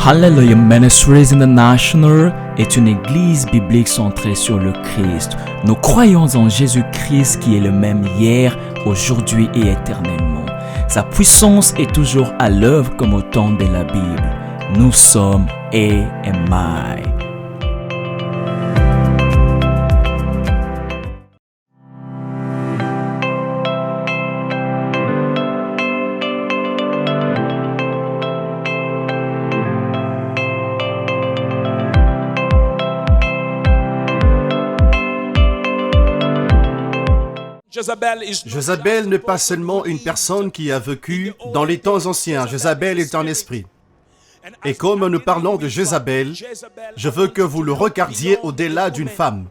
Hallelujah Ministries International est une église biblique centrée sur le Christ. Nous croyons en Jésus-Christ qui est le même hier, aujourd'hui et éternellement. Sa puissance est toujours à l'œuvre comme au temps de la Bible. Nous sommes AMI. Jézabel n'est pas seulement une personne qui a vécu dans les temps anciens. Jézabel est un esprit. Et comme nous parlons de Jézabel, je veux que vous le regardiez au-delà d'une femme.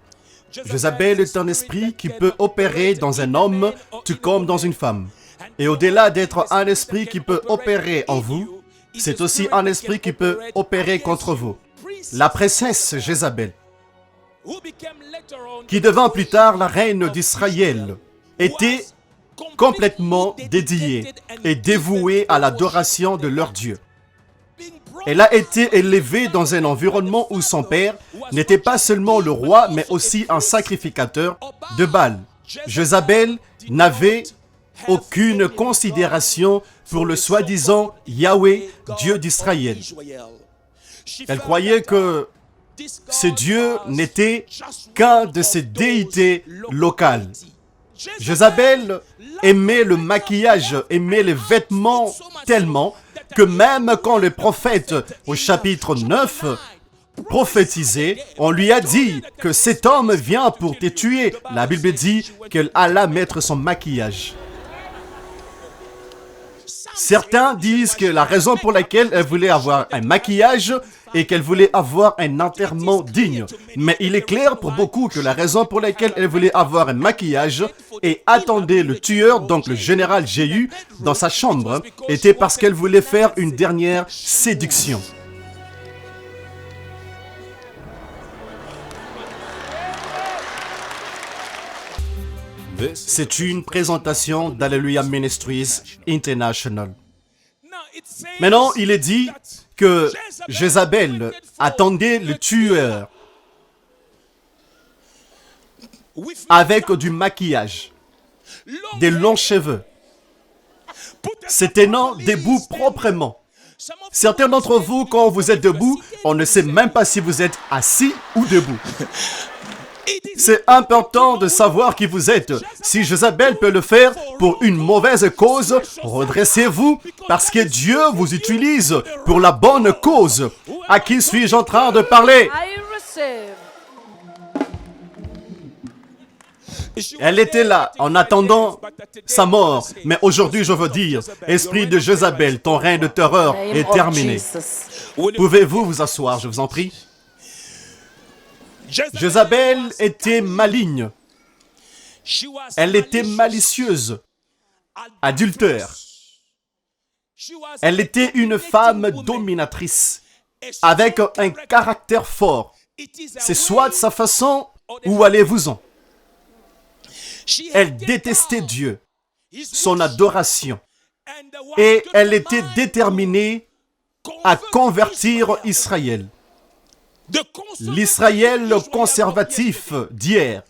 Jézabel est un esprit qui peut opérer dans un homme tout comme dans une femme. Et au-delà d'être un esprit qui peut opérer en vous, c'est aussi un esprit qui peut opérer contre vous. La princesse Jézabel, qui devint plus tard la reine d'Israël, était complètement dédiée et dévouée à l'adoration de leur Dieu. Elle a été élevée dans un environnement où son père n'était pas seulement le roi, mais aussi un sacrificateur de Baal. Jézabel n'avait aucune considération pour le soi-disant Yahweh, Dieu d'Israël. Elle croyait que ce Dieu n'était qu'un de ses déités locales. Jézabel aimait le maquillage, aimait les vêtements tellement que même quand le prophète, au chapitre 9, prophétisait, on lui a dit que cet homme vient pour te tuer. La Bible dit qu'elle alla mettre son maquillage. Certains disent que la raison pour laquelle elle voulait avoir un maquillage est qu'elle voulait avoir un enterrement digne. Mais il est clair pour beaucoup que la raison pour laquelle elle voulait avoir un maquillage et attendait le tueur, donc le général Jéhu, dans sa chambre, était parce qu'elle voulait faire une dernière séduction. C'est une présentation d'Hallelujah Ministries International. Maintenant, il est dit que Jézabel attendait le tueur avec du maquillage, des longs cheveux, se tenant debout proprement. Certains d'entre vous, quand vous êtes debout, on ne sait même pas si vous êtes assis ou debout. C'est important de savoir qui vous êtes. Si Jézabel peut le faire pour une mauvaise cause, redressez-vous parce que Dieu vous utilise pour la bonne cause. À qui suis-je en train de parler? Elle était là en attendant sa mort. Mais aujourd'hui, je veux dire, esprit de Jézabel, ton règne de terreur est terminé. Pouvez-vous vous asseoir, je vous en prie? Jézabel était maligne. Elle était malicieuse, adultère. Elle était une femme dominatrice, avec un caractère fort. C'est soit sa façon ou allez-vous-en. Elle détestait Dieu, son adoration, et elle était déterminée à convertir Israël. L'Israël conservatif d'hier,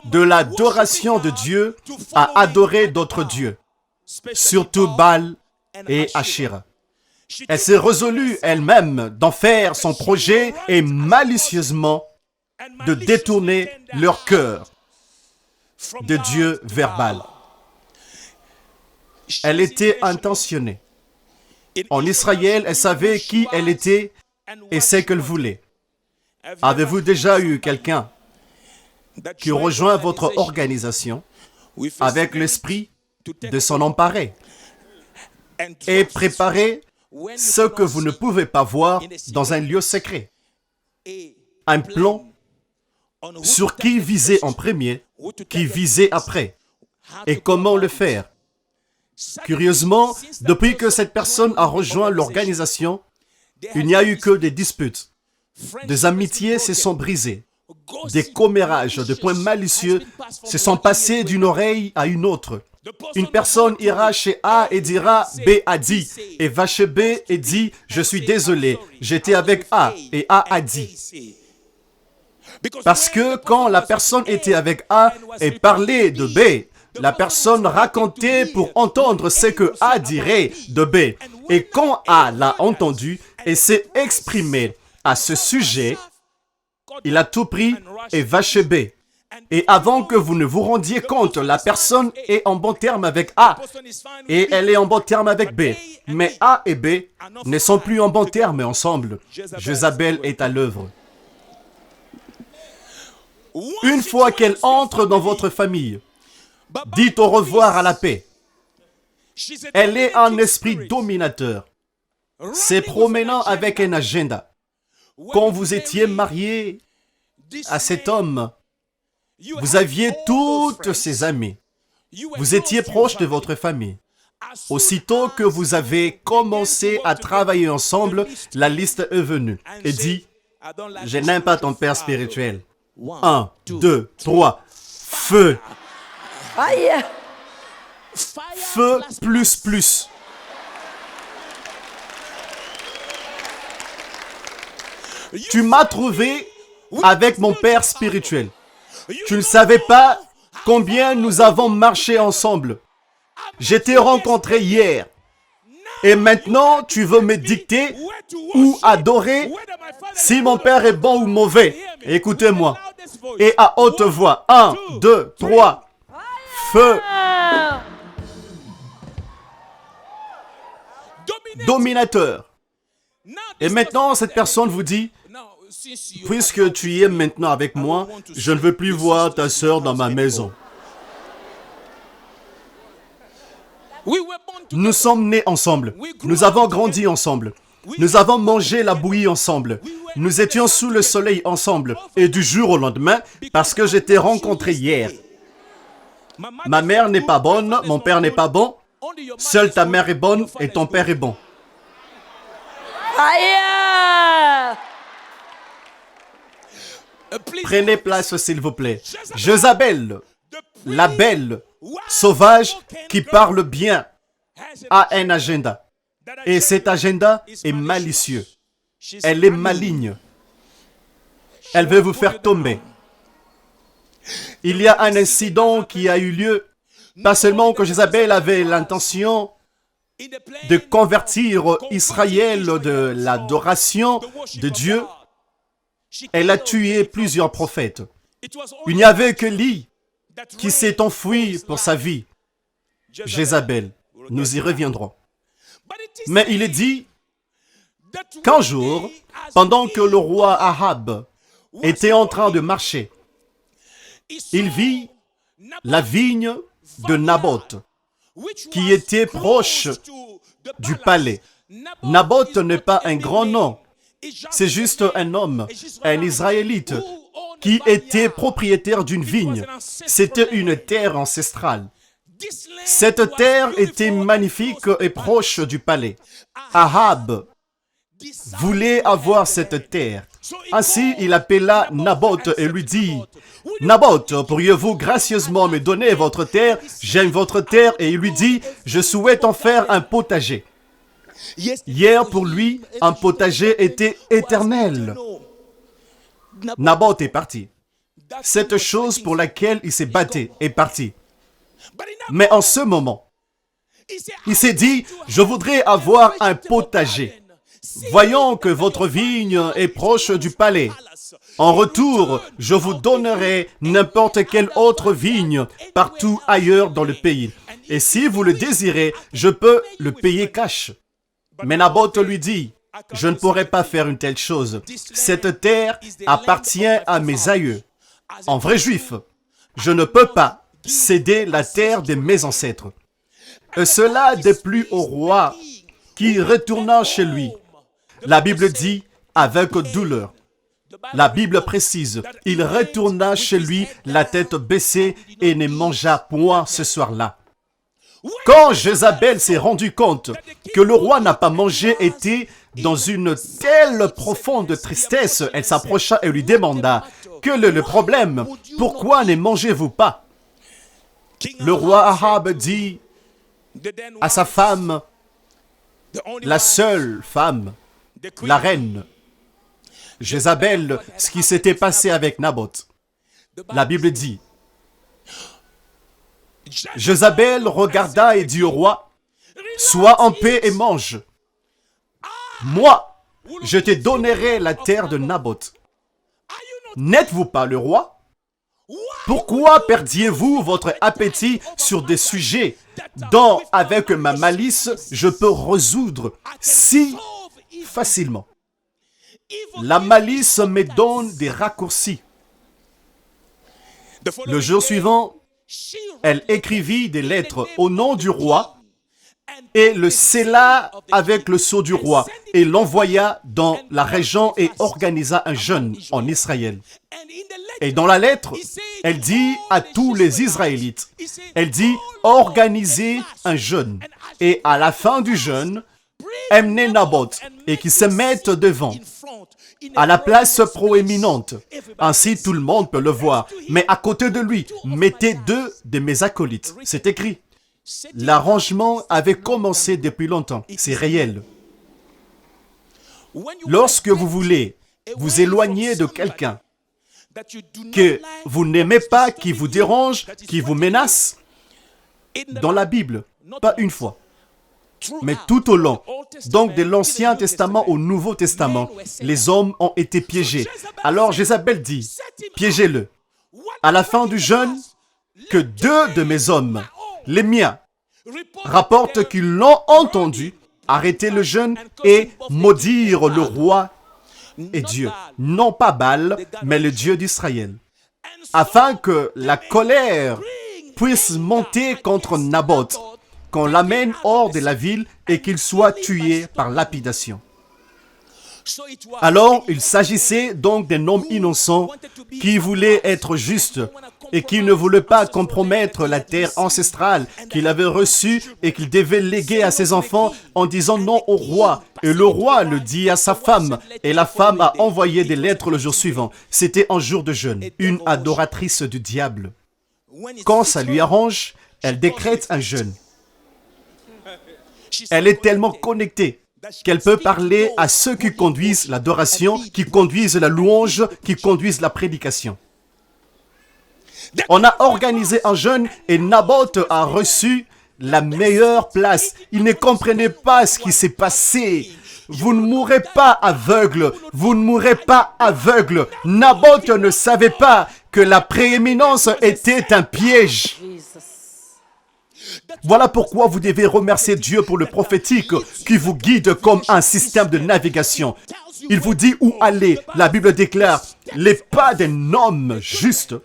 de l'adoration de Dieu à adorer d'autres dieux, surtout Baal et Asherah. Elle s'est résolue elle-même d'en faire son projet et malicieusement de détourner leur cœur de Dieu vers Baal. Elle était intentionnée. En Israël, elle savait qui elle était et ce qu'elle voulait. Avez-vous déjà eu quelqu'un qui rejoint votre organisation avec l'esprit de s'en emparer et préparer ce que vous ne pouvez pas voir dans un lieu secret? Un plan sur qui viser en premier, qui viser après, et comment le faire. Curieusement, depuis que cette personne a rejoint l'organisation, il n'y a eu que des disputes. Des amitiés se sont brisées. Des commérages, des points malicieux se sont passés d'une oreille à une autre. Une personne ira chez A et dira « B a dit » et va chez B et dit « Je suis désolé, j'étais avec A et A a dit ». Parce que quand la personne était avec A et parlait de B, la personne racontait pour entendre ce que A dirait de B. Et quand A l'a entendu et s'est exprimé à ce sujet, il a tout pris et va chez B. Et avant que vous ne vous rendiez compte, la personne est en bon terme avec A et elle est en bon terme avec B. Mais A et B ne sont plus en bon terme ensemble. Jézabel est à l'œuvre. Une fois qu'elle entre dans votre famille, dites au revoir à la paix. Elle est un esprit dominateur, se promenant avec un agenda. Quand vous étiez marié à cet homme, vous aviez toutes ses amies. Vous étiez proche de votre famille. Aussitôt que vous avez commencé à travailler ensemble, la liste est venue et dit « Je n'aime pas ton père spirituel. » 1, 2, 3, feu. Aïe! Feu plus plus. Tu m'as trouvé avec mon père spirituel. Tu ne savais pas combien nous avons marché ensemble. Je t'ai rencontré hier. Et maintenant, tu veux me dicter ou adorer si mon père est bon ou mauvais. Écoutez-moi. Et à haute voix. 1, 2, 3. Feu. Dominateur. Et maintenant, cette personne vous dit, puisque tu y es maintenant avec moi, je ne veux plus voir ta sœur dans ma maison. Nous sommes nés ensemble. Nous avons grandi ensemble. Nous avons mangé la bouillie ensemble. Nous étions sous le soleil ensemble. Et du jour au lendemain, parce que je t'ai rencontré hier. Ma mère n'est pas bonne, mon père n'est pas bon. Seule ta mère est bonne et ton père est bon. Aïe! Prenez place, s'il vous plaît. Jézabel, la belle, sauvage, qui parle bien, a un agenda. Et cet agenda est malicieux. Elle est maligne. Elle veut vous faire tomber. Il y a un incident qui a eu lieu. Pas seulement que Jézabel avait l'intention de convertir Israël de l'adoration de Dieu. Elle a tué plusieurs prophètes. Il n'y avait que Élie qui s'est enfui pour sa vie. Jézabel, nous y reviendrons. Mais il est dit qu'un jour, pendant que le roi Ahab était en train de marcher, il vit la vigne de Naboth, qui était proche du palais. Naboth n'est pas un grand nom, c'est juste un homme, un Israélite, qui était propriétaire d'une vigne. C'était une terre ancestrale. Cette terre était magnifique et proche du palais. Ahab voulait avoir cette terre. Ainsi, il appela Naboth et lui dit, « Naboth, pourriez-vous gracieusement me donner votre terre? J'aime votre terre. » Et il lui dit, « Je souhaite en faire un potager. » Hier, pour lui, un potager était éternel. Naboth est parti. Cette chose pour laquelle il s'est battu est partie. Mais en ce moment, il s'est dit, je voudrais avoir un potager. Voyons que votre vigne est proche du palais. En retour, je vous donnerai n'importe quelle autre vigne partout ailleurs dans le pays. Et si vous le désirez, je peux le payer cash. Mais Naboth lui dit, je ne pourrai pas faire une telle chose. Cette terre appartient à mes aïeux. En vrai juif, je ne peux pas céder la terre de mes ancêtres. Et cela déplut au roi qui retourna chez lui. La Bible dit avec douleur. La Bible précise, il retourna chez lui la tête baissée et ne mangea point ce soir-là. Quand Jézabel s'est rendu compte que le roi n'a pas mangé, était dans une telle profonde tristesse, elle s'approcha et lui demanda, « Quel est le problème? Pourquoi ne mangez-vous pas » Le roi Ahab dit à sa femme, la seule femme, la reine, Jézabel, ce qui s'était passé avec Naboth. La Bible dit, Jézabel regarda et dit au roi, « Sois en paix et mange. Moi, je te donnerai la terre de Naboth. N'êtes-vous pas le roi? Pourquoi perdiez-vous votre appétit sur des sujets dont, avec ma malice, je peux résoudre si facilement? La malice me donne des raccourcis. » Le jour suivant, elle écrivit des lettres au nom du roi et le scella avec le sceau du roi et l'envoya dans la région et organisa un jeûne en Israël. Et dans la lettre, elle dit à tous les Israélites, elle dit, organisez un jeûne. Et à la fin du jeûne, emmenez Naboth et qu'ils se mettent devant, à la place proéminente. Ainsi, tout le monde peut le voir. Mais à côté de lui, mettez 2 de mes acolytes. C'est écrit. L'arrangement avait commencé depuis longtemps. C'est réel. Lorsque vous voulez vous éloigner de quelqu'un que vous n'aimez pas, qui vous dérange, qui vous menace, dans la Bible, pas une fois, mais tout au long, donc de l'Ancien Testament au Nouveau Testament, les hommes ont été piégés. Alors Jézabel dit, piégez-le. À la fin du jeûne, que 2 de mes hommes, les miens, rapportent qu'ils l'ont entendu, arrêter le jeûne et maudire le roi et Dieu. Non pas Baal, mais le Dieu d'Israël. Afin que la colère puisse monter contre Naboth, qu'on l'amène hors de la ville et qu'il soit tué par lapidation. Alors, il s'agissait donc d'un homme innocent qui voulait être juste et qui ne voulait pas compromettre la terre ancestrale qu'il avait reçue et qu'il devait léguer à ses enfants en disant non au roi. Et le roi le dit à sa femme et la femme a envoyé des lettres le jour suivant. C'était un jour de jeûne, une adoratrice du diable. Quand ça lui arrange, elle décrète un jeûne. Elle est tellement connectée qu'elle peut parler à ceux qui conduisent l'adoration, qui conduisent la louange, qui conduisent la prédication. On a organisé un jeûne et Naboth a reçu la meilleure place. Il ne comprenait pas ce qui s'est passé. Vous ne mourrez pas aveugle. Vous ne mourrez pas aveugle. Naboth ne savait pas que la prééminence était un piège. Voilà pourquoi vous devez remercier Dieu pour le prophétique qui vous guide comme un système de navigation. Il vous dit où aller. La Bible déclare, les pas d'un homme juste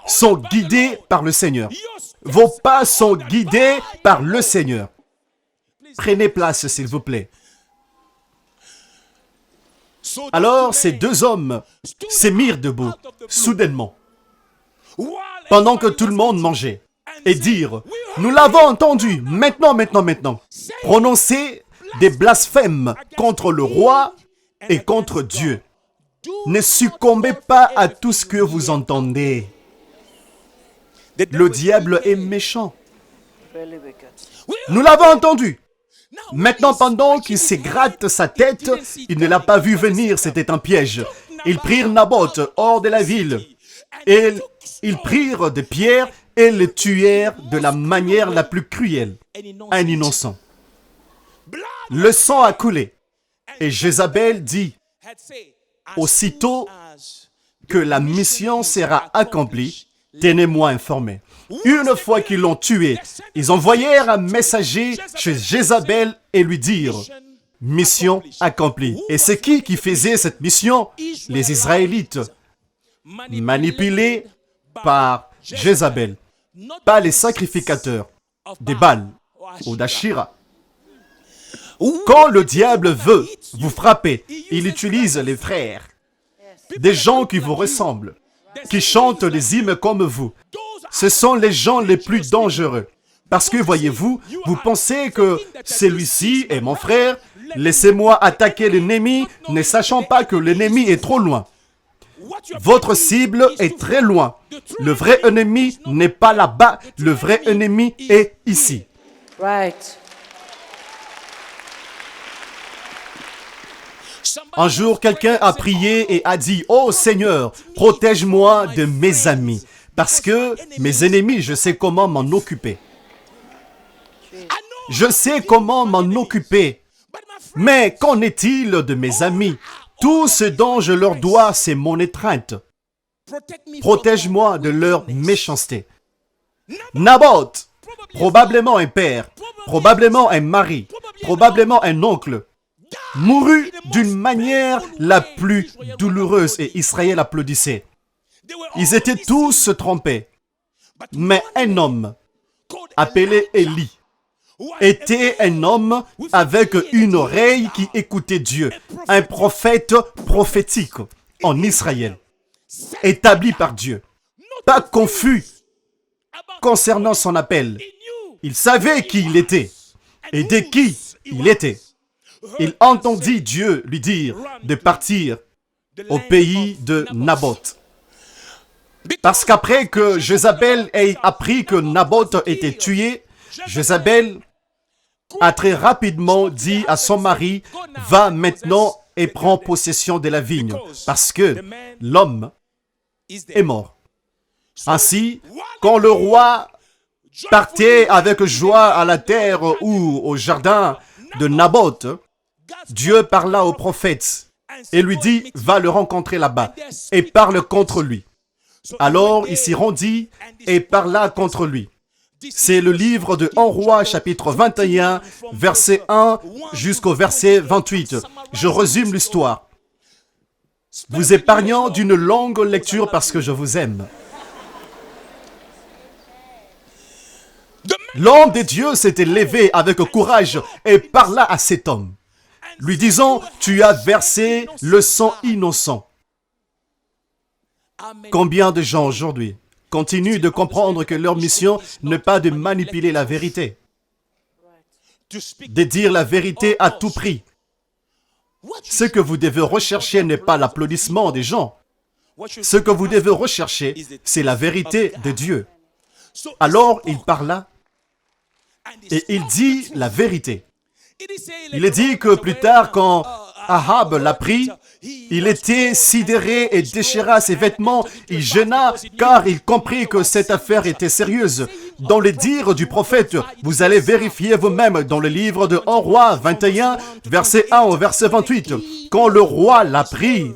sont guidés par le Seigneur. Vos pas sont guidés par le Seigneur. Prenez place, s'il vous plaît. Alors, ces 2 hommes se mirent debout, soudainement, pendant que tout le monde mangeait, et dirent, « Nous l'avons entendu, maintenant. » Prononcez des blasphèmes contre le roi et contre Dieu. Ne succombez pas à tout ce que vous entendez. Le diable est méchant. Nous l'avons entendu. Maintenant, pendant qu'il se gratte sa tête, il ne l'a pas vu venir, c'était un piège. Ils prirent Naboth hors de la ville. Et ils prirent des pierres et le tuèrent de la manière la plus cruelle. Un innocent. Le sang a coulé. Et Jézabel dit, aussitôt que la mission sera accomplie, tenez-moi informé. Une fois qu'ils l'ont tué, ils envoyèrent un messager chez Jézabel et lui dirent, mission accomplie. Et c'est qui faisait cette mission? Les Israélites, manipulés par Jézabel, pas les sacrificateurs des Baal ou d'Ashira. Quand le diable veut vous frapper, il utilise les frères, des gens qui vous ressemblent, qui chantent des hymnes comme vous. Ce sont les gens les plus dangereux. Parce que, voyez-vous, vous pensez que celui-ci est mon frère, laissez-moi attaquer l'ennemi, ne sachant pas que l'ennemi est trop loin. Votre cible est très loin. Le vrai ennemi n'est pas là-bas. Le vrai ennemi est ici. Right. Un jour, quelqu'un a prié et a dit « Oh Seigneur, protège-moi de mes amis, parce que mes ennemis, je sais comment m'en occuper. Je sais comment m'en occuper. Mais qu'en est-il de mes amis? Tout ce dont je leur dois, c'est mon étreinte. Protège-moi de leur méchanceté. » Naboth, probablement un père, probablement un mari, probablement un oncle, mourut d'une manière la plus douloureuse et Israël applaudissait. Ils étaient tous trompés. Mais un homme appelé Élie était un homme avec une oreille qui écoutait Dieu, un prophète prophétique en Israël, établi par Dieu, pas confus concernant son appel. Il savait qui il était et de qui il était. Il entendit Dieu lui dire de partir au pays de Naboth. Parce qu'après que Jézabel ait appris que Naboth était tué, Jézabel a très rapidement dit à son mari, « Va maintenant et prends possession de la vigne, parce que l'homme est mort. » Ainsi, quand le roi partait avec joie à la terre ou au jardin de Naboth, Dieu parla au prophète et lui dit, va le rencontrer là-bas et parle contre lui. Alors il s'y rendit et parla contre lui. C'est le livre de 1 Roi, chapitre 21, verset 1 jusqu'au verset 28. Je résume l'histoire, vous épargnant d'une longue lecture parce que je vous aime. L'homme de Dieu s'était levé avec courage et parla à cet homme, lui disant, tu as versé le sang innocent. Combien de gens aujourd'hui continuent de comprendre que leur mission n'est pas de manipuler la vérité, de dire la vérité à tout prix. Ce que vous devez rechercher n'est pas l'applaudissement des gens. Ce que vous devez rechercher, c'est la vérité de Dieu. Alors il parla et il dit la vérité. Il est dit que plus tard, quand Ahab l'apprit, il était sidéré et déchira ses vêtements. Il gêna car il comprit que cette affaire était sérieuse. Dans les dires du prophète, vous allez vérifier vous-même dans le livre de 1 Roi 21, verset 1 au verset 28. Quand le roi l'apprit,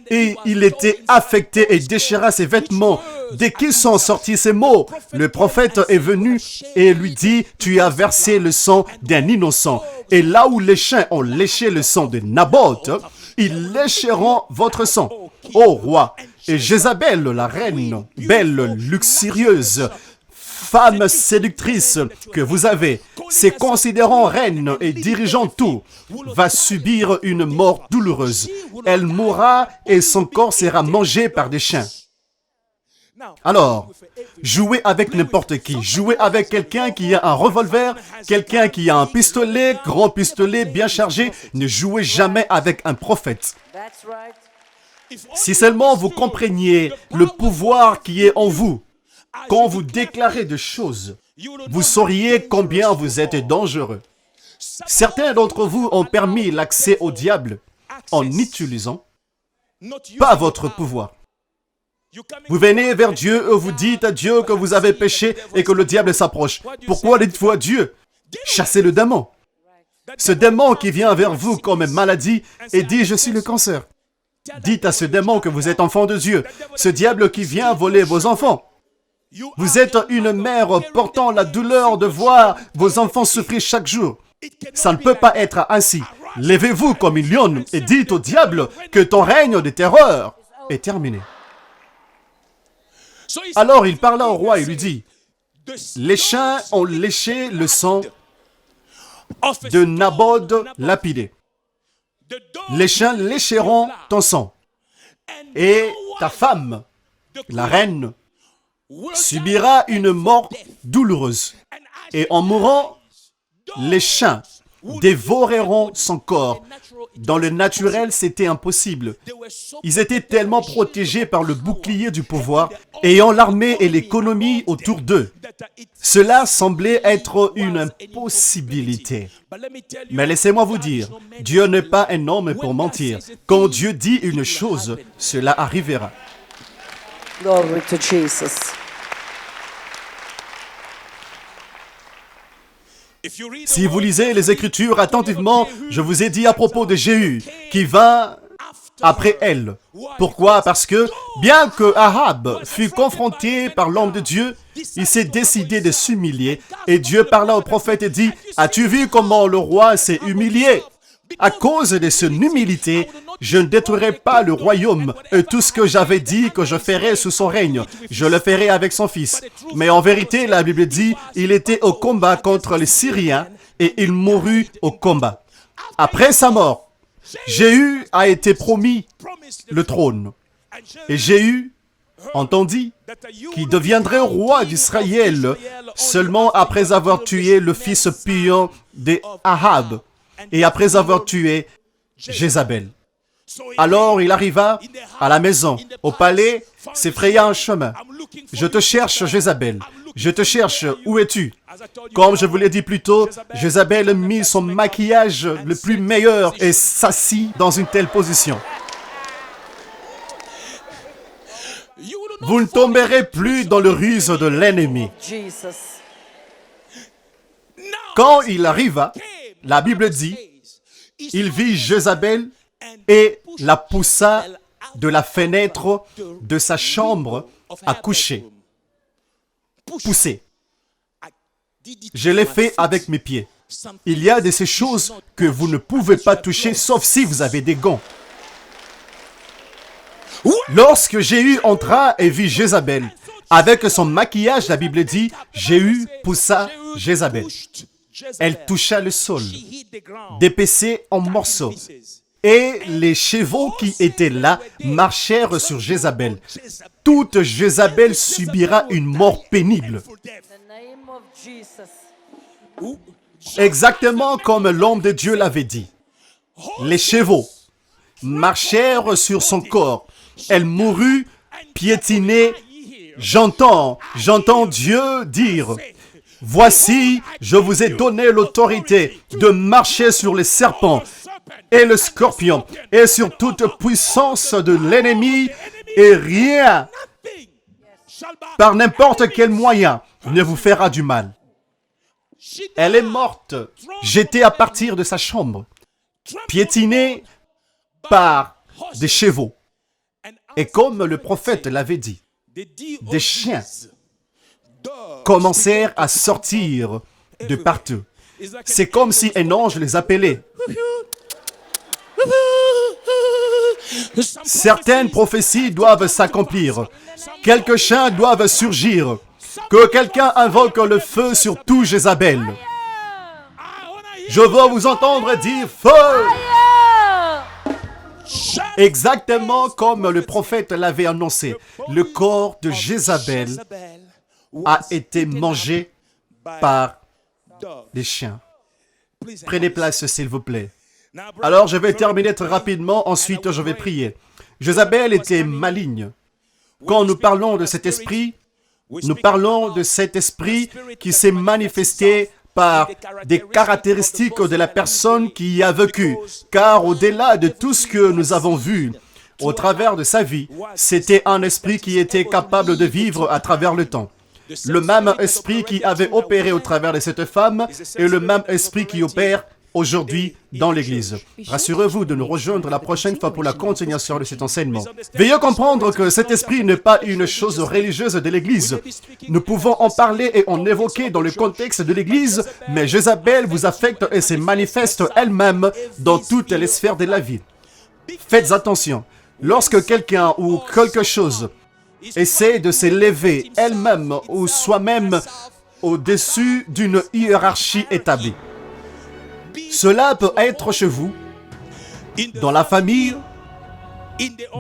et il était affecté et déchira ses vêtements. Dès qu'ils sont sortis ces mots, le prophète est venu et lui dit, tu as versé le sang d'un innocent. Et là où les chiens ont léché le sang de Naboth, ils lécheront votre sang, ô roi. Et Jézabel, la reine, belle, luxurieuse, femme séductrice que vous avez, se considérant reine et dirigeant tout, va subir une mort douloureuse. Elle mourra et son corps sera mangé par des chiens. Alors, jouez avec n'importe qui. Jouez avec quelqu'un qui a un revolver, quelqu'un qui a un pistolet, grand pistolet bien chargé. Ne jouez jamais avec un prophète. Si seulement vous compreniez le pouvoir qui est en vous, quand vous déclarez des choses, vous sauriez combien vous êtes dangereux. Certains d'entre vous ont permis l'accès au diable en utilisant pas votre pouvoir. Vous venez vers Dieu et vous dites à Dieu que vous avez péché et que le diable s'approche. Pourquoi dites-vous à Dieu? Chassez le démon. Ce démon qui vient vers vous comme maladie et dit « Je suis le cancer ». Dites à ce démon que vous êtes enfant de Dieu. Ce diable qui vient voler vos enfants. Vous êtes une mère portant la douleur de voir vos enfants souffrir chaque jour. Ça ne peut pas être ainsi. Levez-vous comme une lionne et dites au diable que ton règne de terreur est terminé. Alors il parla au roi et lui dit, les chiens ont léché le sang de Naboth lapidé. Les chiens lécheront ton sang. Et ta femme, la reine, subira une mort douloureuse. Et en mourant, les chiens dévoreront son corps. Dans le naturel, c'était impossible. Ils étaient tellement protégés par le bouclier du pouvoir, ayant l'armée et l'économie autour d'eux. Cela semblait être une impossibilité. Mais laissez-moi vous dire, Dieu n'est pas un homme pour mentir. Quand Dieu dit une chose, cela arrivera. Glory to Jesus. Si vous lisez les Écritures attentivement, je vous ai dit à propos de Jéhu, qui vint après elle. Pourquoi? Parce que, bien que Ahab fut confronté par l'homme de Dieu, il s'est décidé de s'humilier. Et Dieu parla au prophète et dit, « As-tu vu comment le roi s'est humilié? À cause de son humilité, je ne détruirai pas le royaume et tout ce que j'avais dit que je ferais sous son règne, je le ferai avec son fils. » Mais en vérité, la Bible dit, il était au combat contre les Syriens et il mourut au combat. Après sa mort, Jéhu a été promis le trône. Et Jéhu entendit qu'il deviendrait roi d'Israël seulement après avoir tué le fils pieux d'Ahab et après avoir tué Jézabel. Alors il arriva à la maison, au palais, s'effraya un chemin. « Je te cherche, Jézabel. Je te cherche, où es-tu » Comme je vous l'ai dit plus tôt, Jézabel mit son maquillage le plus meilleur et s'assit dans une telle position. Vous ne tomberez plus dans le ruse de l'ennemi. Quand il arriva, la Bible dit, il vit Jézabel et la poussa de la fenêtre de sa chambre à coucher. Pousser. Je l'ai fait avec mes pieds. Il y a de ces choses que vous ne pouvez pas toucher sauf si vous avez des gants. Lorsque Jéhu entra et vit Jézabel, avec son maquillage, la Bible dit, Jéhu poussa Jézabel. Elle toucha le sol, dépaissée en morceaux. Et les chevaux qui étaient là marchèrent sur Jézabel. Toute Jézabel subira une mort pénible. Exactement comme l'homme de Dieu l'avait dit. Les chevaux marchèrent sur son corps. Elle mourut piétinée. J'entends Dieu dire, « Voici, je vous ai donné l'autorité de marcher sur les serpents et le scorpion et sur toute puissance de l'ennemi et rien, par n'importe quel moyen, ne vous fera du mal. » Elle est morte, jetée à partir de sa chambre, piétinée par des chevaux. Et comme le prophète l'avait dit, des chiens commencèrent à sortir de partout. C'est comme si un ange les appelait. Certaines prophéties doivent s'accomplir. Quelques chiens doivent surgir. Que quelqu'un invoque le feu sur tout Jézabel. Je veux vous entendre dire feu. Exactement comme le prophète l'avait annoncé. Le corps de Jézabel a été mangé par des chiens. Prenez place, s'il vous plaît. Alors, je vais terminer très rapidement. Ensuite, je vais prier. Jézabel était maligne. Quand nous parlons de cet esprit, nous parlons de cet esprit qui s'est manifesté par des caractéristiques de la personne qui y a vécu. Car au-delà de tout ce que nous avons vu au travers de sa vie, c'était un esprit qui était capable de vivre à travers le temps. Le même esprit qui avait opéré au travers de cette femme est le même esprit qui opère aujourd'hui dans l'Église. Rassurez-vous de nous rejoindre la prochaine fois pour la continuation de cet enseignement. Veuillez comprendre que cet esprit n'est pas une chose religieuse de l'Église. Nous pouvons en parler et en évoquer dans le contexte de l'Église, mais Jézabel vous affecte et se manifeste elle-même dans toutes les sphères de la vie. Faites attention. Lorsque quelqu'un ou quelque chose essaie de s'élever elle-même ou soi-même au-dessus d'une hiérarchie établie, cela peut être chez vous, dans la famille,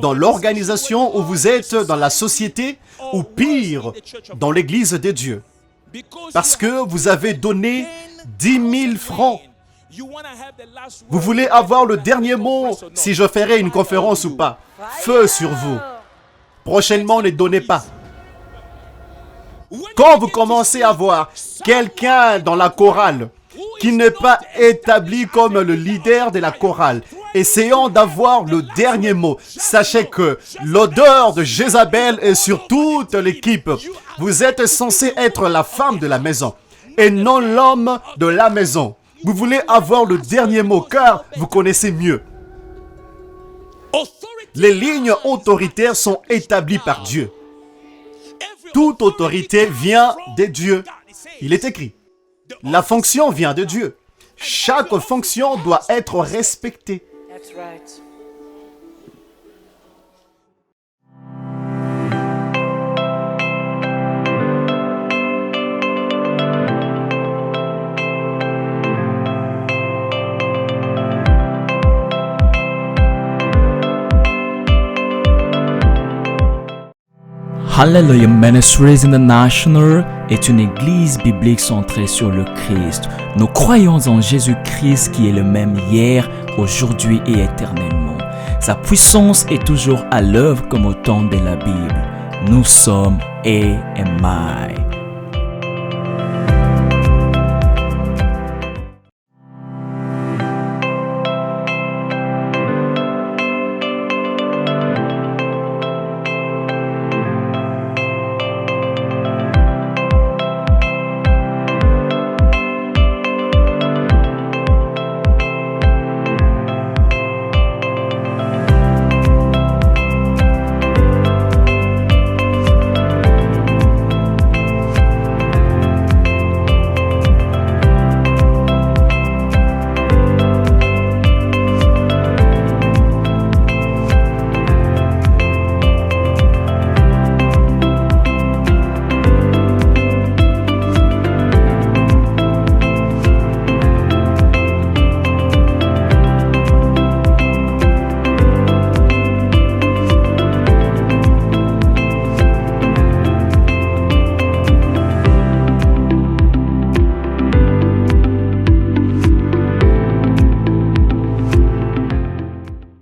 dans l'organisation où vous êtes, dans la société, ou pire, dans l'Église de Dieu. Parce que vous avez donné 10 000 francs Vous voulez avoir le dernier mot si je ferai une conférence ou pas? Feu sur vous. Prochainement, ne donnez pas. Quand vous commencez à voir quelqu'un dans la chorale qui n'est pas établi comme le leader de la chorale, essayant d'avoir le dernier mot, sachez que l'odeur de Jézabel est sur toute l'équipe. Vous êtes censé être la femme de la maison et non l'homme de la maison. Vous voulez avoir le dernier mot car vous connaissez mieux. Les lignes autoritaires sont établies par Dieu. Toute autorité vient de Dieu. Il est écrit. La fonction vient de Dieu. Chaque fonction doit être respectée. That's right. Hallelujah Ministries International est une église biblique centrée sur le Christ. Nous croyons en Jésus-Christ qui est le même hier, aujourd'hui et éternellement. Sa puissance est toujours à l'œuvre comme au temps de la Bible. Nous sommes AMI.